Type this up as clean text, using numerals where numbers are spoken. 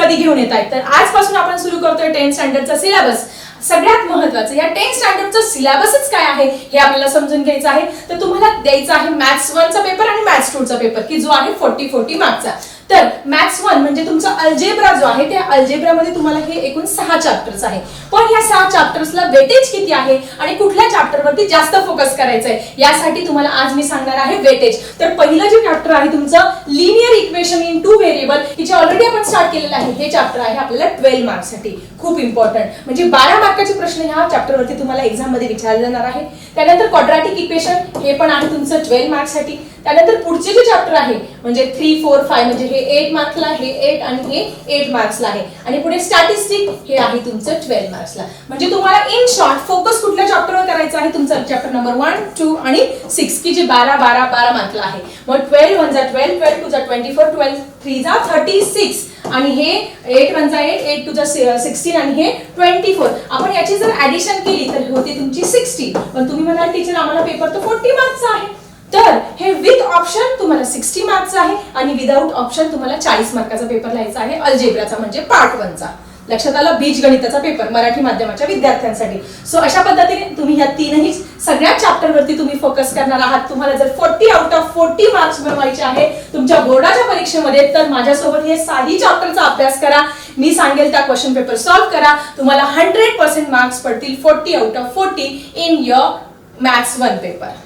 कधी घेऊन येत आहेत. तर आजपासून आपण सुरू करतोय 10th स्टँडर्डचा सिलेबस. सगळ्यात महत्त्वाचं या 10th स्टँडर्डचा सिलेबसच काय आहे हे आपल्याला समजून घ्यायचं आहे. तर तुम्हाला द्यायचा आहे मॅथ्स 1 चा पेपर आणि मॅथ्स 2 चा पेपर की जो आहे 40 मार्क्सचा. तर मॅथ्स 1 म्हणजे तुमचा अल्जेब्रा जो आहे त्या अल्जेब्रामध्ये तुम्हाला हे एकूण 6 चॅप्टर्स आहे. पण या 6 चॅप्टर्सला वेटेज किती आहे आणि कुठल्या चॅप्टरवरती जास्त फोकस करायचं आहे यासाठी तुम्हाला आज मी सांगणार आहे वेटेज. तर पहिलं जे चॅप्टर आहे तुमचं लिनियर इक्वेशन इन 2 व्हेरिएबल की जे ऑलरेडी आपण स्टार्ट केलेलं आहे हे चॅप्टर आहे आपल्याला 12 मार्क्ससाठी. खूप इम्पॉर्टंट म्हणजे 12 मार्काचे प्रश्न ह्या चॅप्टरवरती तुम्हाला एक्झाम मध्ये विचारले जाणार आहे. त्यानंतर क्वाड्रॅटिक इक्वेशन हे पण आहे तुमचं 12 मार्क्ससाठी. त्यानंतर पुढचे जे चॅप्टर आहे म्हणजे 3, 4, 5 म्हणजे हे 8 मार्क्सला, हे 8 आणि हे 8 मार्क्सला आहे. आणि पुढे स्टॅटिस्टिक हे आहे तुमचं 12 मार्क्सला. म्हणजे तुम्हाला इन शॉर्ट फोकस कुठल्या चॅप्टरवर करायचा आहे तुमचं चॅप्टर नंबर 1, 2 आणि 6 की जे 12 मार्कला आहे. मग 12 1 जा 12, 12 2 जा 24, 12 3 जा 36 आणि हे 8 1 जा 8, 8 2 जा 16 आणि हे 24. आपण याची जर ऍडिशन केली तर होते तुमची 60. पण तुम्ही म्हणाल टीचर आम्हाला पेपर तर 40 मार्क्सचा आहे. तर हे विथ ऑप्शन तुम्हाला 60 मार्क्सचा आहे आणि विदाउट ऑप्शन तुम्हाला 40 मार्काचा पेपर लिहायचा आहे अल्जेब्राचा म्हणजे पार्ट 1 चा. लक्षात आलं? बीजगणिताचा पेपर मराठी माध्यमाच्या विद्यार्थ्यांसाठी. सो अशा पद्धतीने तुम्ही या तीनही सगळ्या चॅप्टर वरती तुम्ही फोकस करणार आहात. तुम्हाला जर 40 आउट ऑफ 40 मार्क्स मिळवायचे आहे तुमच्या बोर्डाच्या परीक्षेमध्ये तर माझ्यासोबत हे 6 चॅप्टरचा अभ्यास करा. मी सांगेल त्या क्वेश्चन पेपर सॉल्व्ह करा. तुम्हाला 100% मार्क्स पडतील 40 out of 40 in your maths 1 paper.